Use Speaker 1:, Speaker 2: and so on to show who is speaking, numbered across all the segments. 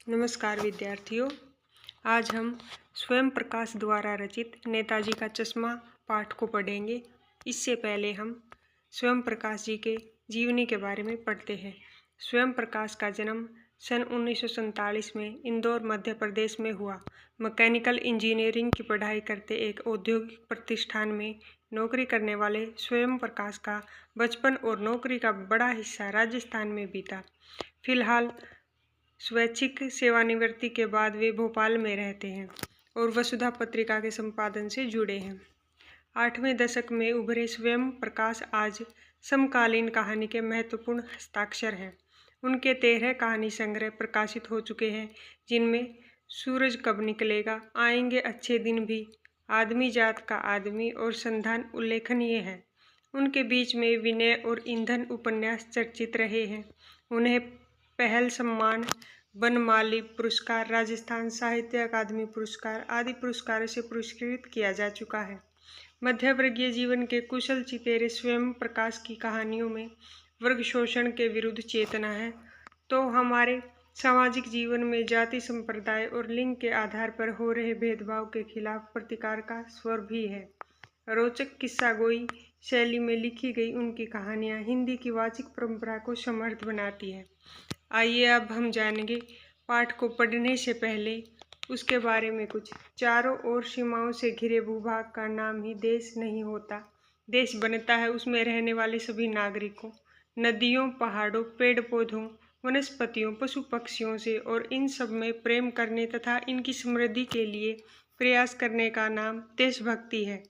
Speaker 1: नमस्कार विद्यार्थियों, आज हम स्वयं प्रकाश द्वारा रचित नेताजी का चश्मा पाठ को पढ़ेंगे। इससे पहले हम स्वयं प्रकाश जी के जीवनी के बारे में पढ़ते हैं। स्वयं प्रकाश का जन्म सन 1947 में इंदौर मध्य प्रदेश में हुआ। मैकेनिकल इंजीनियरिंग की पढ़ाई करते एक औद्योगिक प्रतिष्ठान में नौकरी करने वाले स्वयं प्रकाश का बचपन और नौकरी का बड़ा हिस्सा राजस्थान में बीता। फिलहाल स्वैच्छिक सेवानिवृत्ति के बाद वे भोपाल में रहते हैं और वसुधा पत्रिका के संपादन से जुड़े हैं। 8वें दशक में उभरे स्वयं प्रकाश आज समकालीन कहानी के महत्वपूर्ण हस्ताक्षर हैं। उनके 13 कहानी संग्रह प्रकाशित हो चुके हैं, जिनमें सूरज कब निकलेगा, आएंगे अच्छे दिन भी, आदमी जात का आदमी और संधान उल्लेखनीय है। उनके बीच में विनय और ईंधन उपन्यास चर्चित रहे हैं। उन्हें पहल सम्मान, बनमाली पुरस्कार, राजस्थान साहित्य अकादमी पुरस्कार आदि पुरस्कारों से पुरस्कृत किया जा चुका है। मध्यवर्गीय जीवन के कुशल चितेरे स्वयं प्रकाश की कहानियों में वर्ग शोषण के विरुद्ध चेतना है, तो हमारे सामाजिक जीवन में जाति, संप्रदाय और लिंग के आधार पर हो रहे भेदभाव के खिलाफ प्रतिकार का स्वर भी है। रोचक किस्सागोई शैली में लिखी गई उनकी कहानियाँ हिंदी की वाचिक परंपरा को समृद्ध बनाती है। आइए अब हम जानेंगे पाठ को पढ़ने से पहले उसके बारे में कुछ। चारों ओर सीमाओं से घिरे भूभाग का नाम ही देश नहीं होता। देश बनता है उसमें रहने वाले सभी नागरिकों, नदियों, पहाड़ों, पेड़ पौधों, वनस्पतियों, पशु पक्षियों से, और इन सब में प्रेम करने तथा इनकी समृद्धि के लिए प्रयास करने का नाम देशभक्ति है।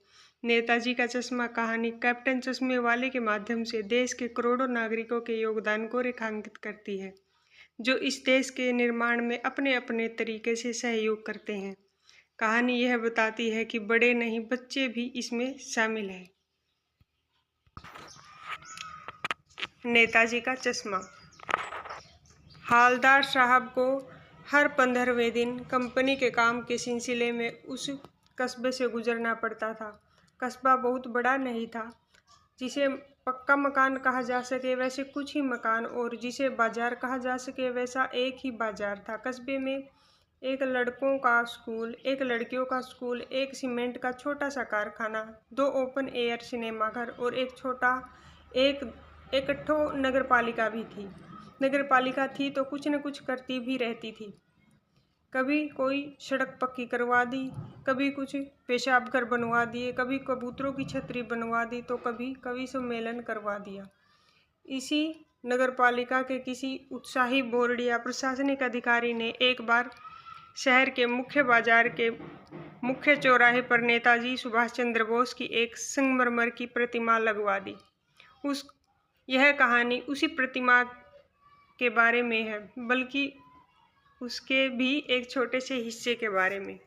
Speaker 1: नेताजी का चश्मा कहानी कैप्टन चश्मे वाले के माध्यम से देश के करोड़ों नागरिकों के योगदान को रेखांकित करती है, जो इस देश के निर्माण में अपने अपने तरीके से सहयोग करते हैं। कहानी यह बताती है कि बड़े नहीं, बच्चे भी इसमें शामिल हैं। नेताजी का चश्मा। हालदार साहब को हर 15वें दिन कंपनी के काम के सिलसिले में उस कस्बे से गुजरना पड़ता था। कस्बा बहुत बड़ा नहीं था, जिसे पक्का मकान कहा जा सके वैसे कुछ ही मकान, और जिसे बाजार कहा जा सके वैसा एक ही बाजार था। कस्बे में एक लड़कों का स्कूल, एक लड़कियों का स्कूल, एक सीमेंट का छोटा सा कारखाना, 2 ओपन एयर सिनेमाघर और एक ठो नगरपालिका भी थी। नगरपालिका थी तो कुछ न कुछ करती भी रहती थी। कभी कोई सड़क पक्की करवा दी, कभी कुछ पेशाब घर बनवा दिए, कभी कबूतरों की छतरी बनवा दी, तो कभी कवि सम्मेलन करवा दिया। इसी नगरपालिका के किसी उत्साही बोर्ड या प्रशासनिक अधिकारी ने एक बार शहर के मुख्य बाजार के मुख्य चौराहे पर नेताजी सुभाष चंद्र बोस की एक संगमरमर की प्रतिमा लगवा दी। यह कहानी उसी प्रतिमा के बारे में है, बल्कि उसके भी एक छोटे से हिस्से के बारे में।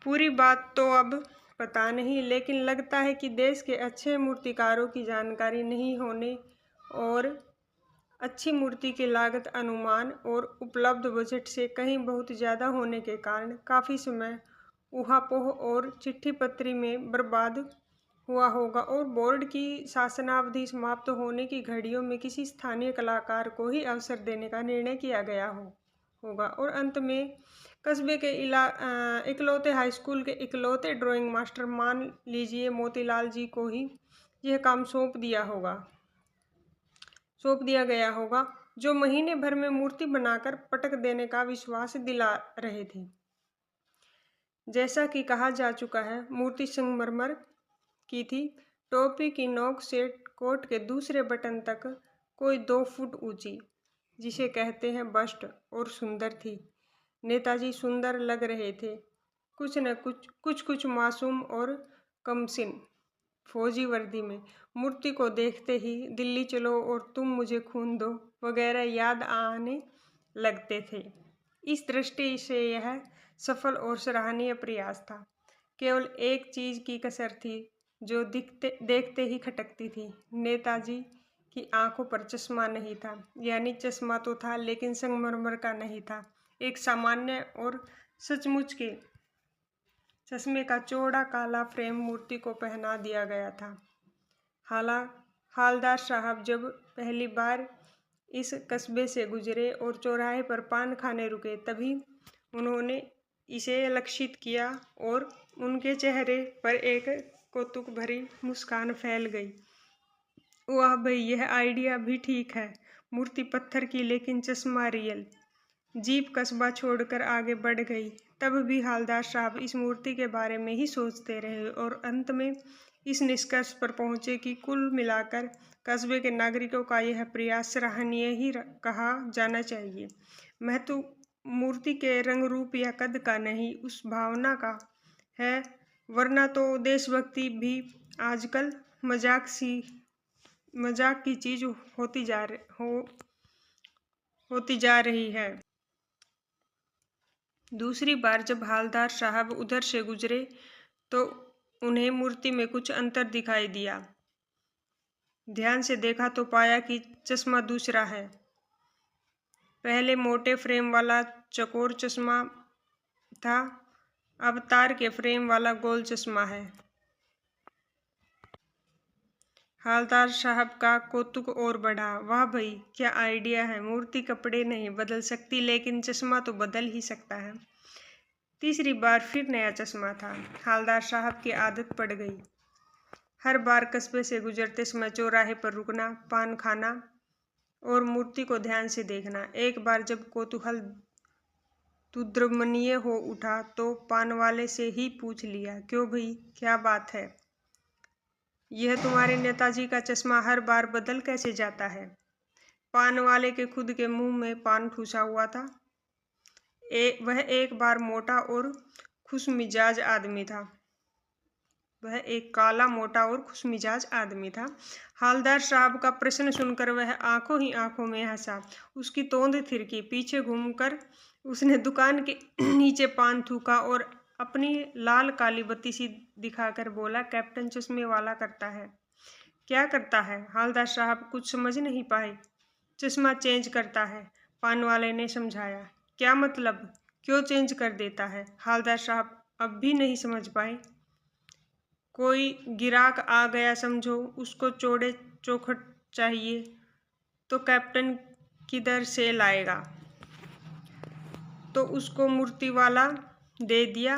Speaker 1: पूरी बात तो अब पता नहीं, लेकिन लगता है कि देश के अच्छे मूर्तिकारों की जानकारी नहीं होने और अच्छी मूर्ति की लागत अनुमान और उपलब्ध बजट से कहीं बहुत ज़्यादा होने के कारण काफ़ी समय ऊहापोह और चिट्ठी पत्री में बर्बाद हुआ होगा, और बोर्ड की शासनावधि समाप्त होने की घड़ियों में किसी स्थानीय कलाकार को ही अवसर देने का निर्णय किया गया होगा, और अंत में कस्बे के इकलौते हाई स्कूल के इकलौते ड्राइंग मास्टर, मान लीजिए मोतीलाल जी को ही यह काम सौंप दिया गया होगा, जो महीने भर में मूर्ति बनाकर पटक देने का विश्वास दिला रहे थे। जैसा कि कहा जा चुका है, मूर्ति संगमरमर की थी। टोपी की नोक से कोट के दूसरे बटन तक कोई 2 फुट ऊंची, जिसे कहते हैं बस्ट, और सुंदर थी। नेताजी सुंदर लग रहे थे, कुछ मासूम और कमसिन फौजी वर्दी में। मूर्ति को देखते ही दिल्ली चलो और तुम मुझे खून दो वगैरह याद आने लगते थे। इस दृष्टि से यह सफल और सराहनीय प्रयास था। केवल एक चीज़ की कसर थी, जो देखते ही खटकती थी। नेताजी की आंखों पर चश्मा नहीं था, यानी चश्मा तो था लेकिन संगमरमर का नहीं था। एक सामान्य और सचमुच के चश्मे का चौड़ा काला फ्रेम मूर्ति को पहना दिया गया था। हालदार साहब जब पहली बार इस कस्बे से गुजरे और चौराहे पर पान खाने रुके। तभी उन्होंने इसे लक्षित किया और उनके चेहरे पर एक कौतुक भरी मुस्कान फैल गई। वाह भाई, यह आइडिया भी ठीक है। मूर्ति पत्थर की लेकिन चश्मा रियल। जीप कस्बा छोड़कर आगे बढ़ गई। तब भी हालदार साहब इस मूर्ति के बारे में ही सोचते रहे और अंत में इस निष्कर्ष पर पहुंचे कि कुल मिलाकर कस्बे के नागरिकों का यह प्रयास सराहनीय ही कहा जाना चाहिए। महत्व मूर्ति के रंग रूप या कद का नहीं, उस भावना का है। वरना तो देशभक्ति भी आजकल मजाक की चीज होती जा रही है। दूसरी बार जब हालदार साहब उधर से गुजरे तो उन्हें मूर्ति में कुछ अंतर दिखाई दिया। ध्यान से देखा तो पाया कि चश्मा दूसरा है। पहले मोटे फ्रेम वाला चौकोर चश्मा था, अब तार के फ्रेम वाला गोल चश्मा है। हालदार साहब का कौतुक और बढ़ा। वाह भाई, क्या आइडिया है। मूर्ति कपड़े नहीं बदल सकती, लेकिन चश्मा तो बदल ही सकता है। तीसरी बार फिर नया चश्मा था। हालदार साहब की आदत पड़ गई। हर बार कस्बे से गुजरते समय चौराहे पर रुकना, पान खाना और मूर्ति को ध्यान से देखना। एक बार जब कौतूहल तुद्रमनीय हो उठा तो पान वाले से ही पूछ लिया, क्यों भाई, क्या बात है? यह तुम्हारे नेताजी का चश्मा हर बार बदल कैसे जाता है? पान वाले के खुद के मुंह में पान ठूसा हुआ था। वह एक बार मोटा और खुशमिजाज आदमी था। वह एक काला, मोटा और खुशमिजाज आदमी था। हालदार साहब का प्रश्न सुनकर वह आंखों ही आंखों में हंसा। उसकी तोंद थिरकी। पीछे घूमकर उसने दुकान के नीचे पान थूका और अपनी लाल काली बत्ती सी दिखाकर बोला, कैप्टन चश्मे वाला करता है। क्या करता है? हालदार साहब कुछ समझ नहीं पाए। चश्मा चेंज करता है, पान वाले ने समझाया। क्या मतलब? क्यों चेंज कर देता है? हालदार साहब अब भी नहीं समझ पाए। कोई गिराक आ गया समझो, उसको चौड़े चौखट चाहिए तो कैप्टन किधर से लाएगा? तो उसको मूर्ति वाला दे दिया,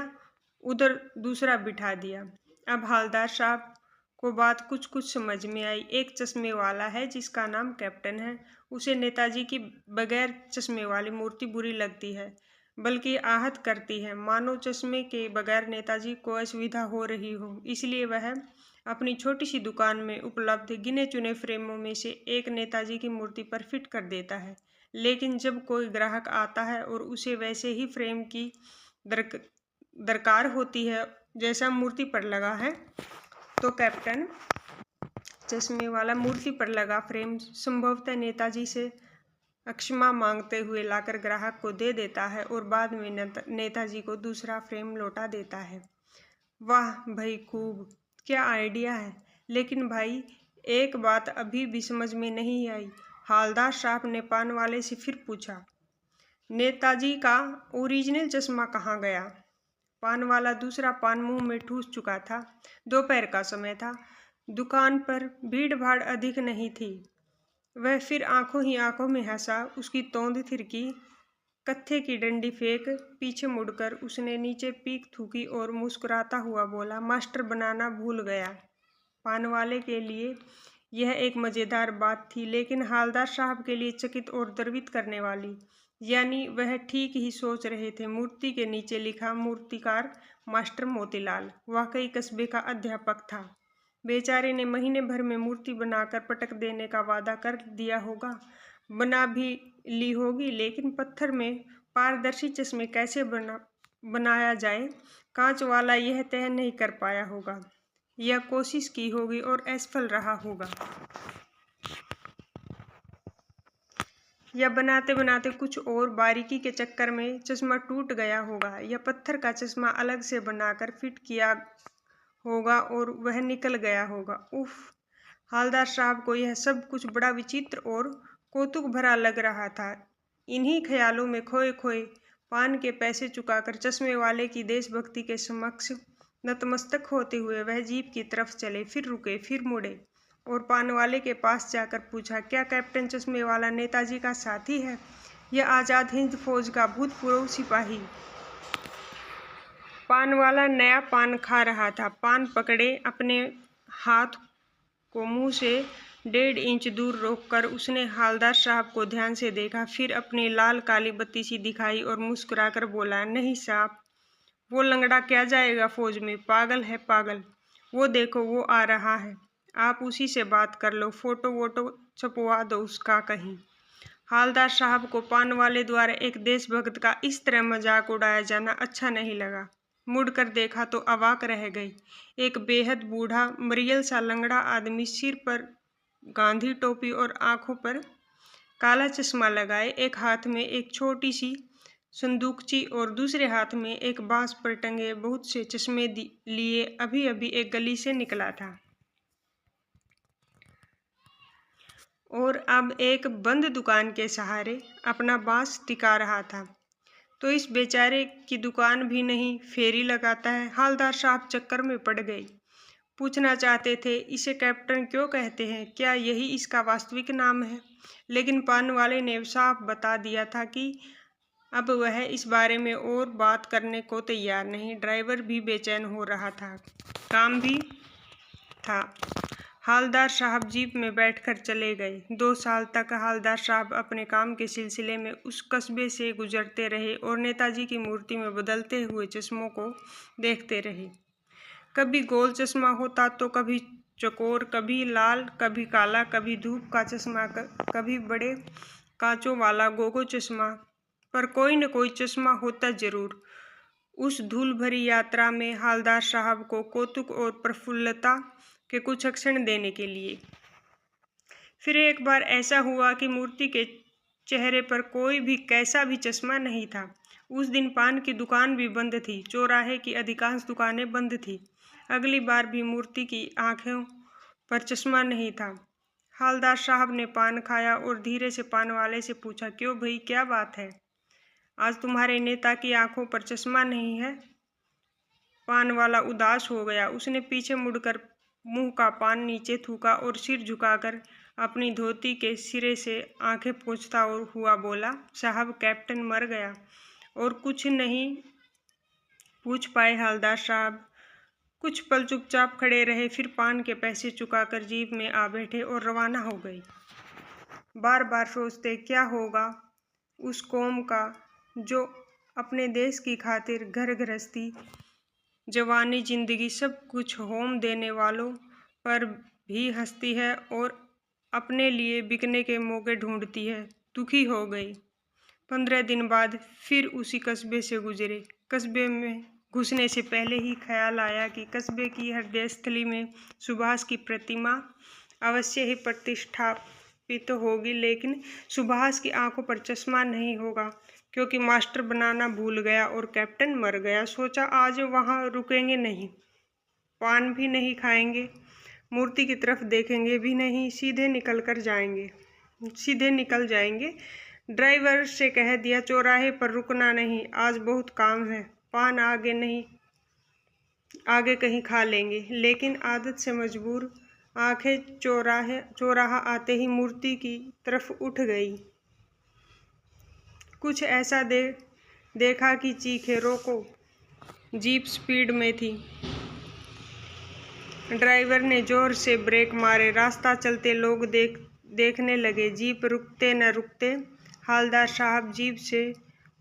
Speaker 1: उधर दूसरा बिठा दिया। अब हालदार साहब को बात कुछ समझ में आई। एक चश्मे वाला है जिसका नाम कैप्टन है। उसे नेताजी की बगैर चश्मे वाली मूर्ति बुरी लगती है, बल्कि आहत करती है, मानो चश्मे के बगैर नेताजी को असुविधा हो रही हो। इसलिए वह अपनी छोटी सी दुकान में उपलब्ध गिने चुने फ्रेमों में से एक नेताजी की मूर्ति पर फिट कर देता है। लेकिन जब कोई ग्राहक आता है और उसे वैसे ही फ्रेम की दरकार होती है जैसा मूर्ति पर लगा है, तो कैप्टन चश्मे वाला मूर्ति पर लगा फ्रेम संभवतः नेताजी से क्षमा मांगते हुए लाकर ग्राहक को दे देता है और बाद में नेताजी को दूसरा फ्रेम लौटा देता है। वाह भाई, खूब, क्या आइडिया है। लेकिन भाई, एक बात अभी भी समझ में नहीं आई। हालदार साहब ने पान वाले से फिर पूछा, नेताजी का ओरिजिनल चश्मा कहाँ गया? पान वाला दूसरा पान मुंह में ठूस चुका था। दोपहर का समय था। दुकान पर भीड़ भाड़ अधिक नहीं थी। वह फिर आंखों ही आंखों में हंसा। उसकी तोंद थिरकी। कत्थे की डंडी फेंक पीछे मुड़कर उसने नीचे पीक थूकी और मुस्कुराता हुआ बोला, मास्टर बनाना भूल गया। पान वाले के लिए यह एक मज़ेदार बात थी, लेकिन हालदार साहब के लिए चकित और द्रवित करने वाली। यानी वह ठीक ही सोच रहे थे। मूर्ति के नीचे लिखा, मूर्तिकार मास्टर मोतीलाल। वाकई कस्बे का अध्यापक था। बेचारे ने महीने भर में मूर्ति बनाकर पटक देने का वादा कर दिया होगा, बना भी ली होगी, लेकिन पत्थर में पारदर्शी चश्मे कैसे बनाया जाए, कांच वाला यह तय नहीं कर पाया होगा। यह कोशिश की होगी और असफल रहा होगा, या बनाते बनाते कुछ और बारीकी के चक्कर में चश्मा टूट गया होगा, या पत्थर का चश्मा अलग से बनाकर फिट किया होगा और वह निकल गया होगा। उफ, हालदार साहब को यह सब कुछ बड़ा विचित्र और कौतुक भरा लग रहा था। इन्हीं ख्यालों में खोए खोए पान के पैसे चुकाकर चश्मे वाले की देशभक्ति के समक्ष नतमस्तक होते हुए वह जीप की तरफ चले। फिर रुके, फिर मुड़े और पान वाले के पास जाकर पूछा, क्या कैप्टन चश्मे वाला नेताजी का साथी है? यह आज़ाद हिंद फौज का भूतपूर्व सिपाही। पान वाला नया पान खा रहा था। पान पकड़े अपने हाथ को मुंह से 1.5 इंच दूर रोककर उसने हालदार साहब को ध्यान से देखा, फिर अपनी लाल काली बत्ती सी दिखाई और मुस्कुराकर बोला, नहीं साहब, वो लंगड़ा क्या जाएगा फौज में, पागल है पागल। वो देखो वो आ रहा है, आप उसी से बात कर लो, फोटो वोटो छपवा दो उसका कहीं। हालदार साहब को पान वाले द्वारा एक देशभक्त का इस तरह मजाक उड़ाया जाना अच्छा नहीं लगा। मुड़कर देखा तो अवाक रह गई। एक बेहद बूढ़ा मरियल सा लंगड़ा आदमी, सिर पर गांधी टोपी और आंखों पर काला चश्मा लगाए, एक हाथ में एक छोटी सी संदूकची और दूसरे हाथ में एक बांस पर टंगे बहुत से चश्मे लिए अभी अभी एक गली से निकला था और अब एक बंद दुकान के सहारे अपना बांस टिका रहा था। तो इस बेचारे की दुकान भी नहीं, फेरी लगाता है। हालदार साहब चक्कर में पड़ गए। पूछना चाहते थे, इसे कैप्टन क्यों कहते हैं, क्या यही इसका वास्तविक नाम है? लेकिन पान वाले ने साफ बता दिया था कि अब वह इस बारे में और बात करने को तैयार नहीं। ड्राइवर भी बेचैन हो रहा था, काम भी था। हालदार साहब जीप में बैठकर चले गए। 2 साल तक हालदार साहब अपने काम के सिलसिले में उस कस्बे से गुजरते रहे और नेताजी की मूर्ति में बदलते हुए चश्मों को देखते रहे। कभी गोल चश्मा होता तो कभी चकोर, कभी लाल, कभी काला, कभी धूप का चश्मा, कभी बड़े कांचों वाला गोगो चश्मा, पर कोई न कोई चश्मा होता जरूर। उस धूल भरी यात्रा में हालदार साहब को कौतुक और प्रफुल्लता के कुछ क्षण देने के लिए। फिर एक बार ऐसा हुआ कि मूर्ति के चेहरे पर कोई भी कैसा भी चश्मा नहीं था। उस दिन पान की दुकान भी बंद थी, चौराहे की अधिकांश दुकानें बंद थी। अगली बार भी मूर्ति की आंखों पर चश्मा नहीं था। हालदार साहब ने पान खाया और धीरे से पान वाले से पूछा, क्यों भाई, क्या बात है, आज तुम्हारे नेता की आंखों पर चश्मा नहीं है? पान वाला उदास हो गया। उसने पीछे मुड़कर मुंह का पान नीचे थूका और सिर झुकाकर अपनी धोती के सिरे से आंखें पोंछता हुआ बोला, साहब कैप्टन मर गया। और कुछ नहीं पूछ पाए हालदार साहब। कुछ पल चुपचाप खड़े रहे, फिर पान के पैसे चुकाकर जीप में आ बैठे और रवाना हो गए। बार बार सोचते क्या होगा उस कौम का जो अपने देश की खातिर घर गृहस्थी, जवानी, जिंदगी सब कुछ होम देने वालों पर भी हंसती है और अपने लिए बिकने के मौके ढूंढती है। दुखी हो गई। 15 दिन बाद फिर उसी कस्बे से गुजरे। कस्बे में घुसने से पहले ही ख्याल आया कि कस्बे की हृदय स्थली में सुभाष की प्रतिमा अवश्य ही प्रतिष्ठापित होगी, लेकिन सुभाष की आंखों पर चश्मा नहीं होगा, क्योंकि मास्टर बनाना भूल गया और कैप्टन मर गया। सोचा आज वहां रुकेंगे नहीं, पान भी नहीं खाएंगे, मूर्ति की तरफ देखेंगे भी नहीं, सीधे निकल जाएंगे। ड्राइवर से कह दिया, चौराहे पर रुकना नहीं, आज बहुत काम है, पान आगे कहीं खा लेंगे। लेकिन आदत से मजबूर आंखें चौराहा आते ही मूर्ति की तरफ उठ गई। कुछ ऐसा देखा कि चीखे, रोको। जीप स्पीड में थी। ड्राइवर ने जोर से ब्रेक मारे। रास्ता चलते लोग देखने लगे। जीप रुकते न रुकते हालदार साहब जीप से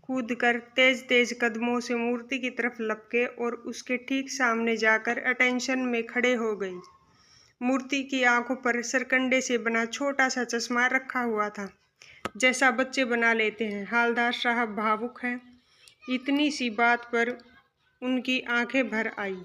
Speaker 1: कूदकर तेज कदमों से मूर्ति की तरफ लपके और उसके ठीक सामने जाकर अटेंशन में खड़े हो गई। मूर्ति की आंखों पर सरकंडे से बना छोटा सा चश्मा रखा हुआ था, जैसा बच्चे बना लेते हैं। हालदार साहब भावुक हैं। इतनी सी बात पर उनकी आंखें भर आई।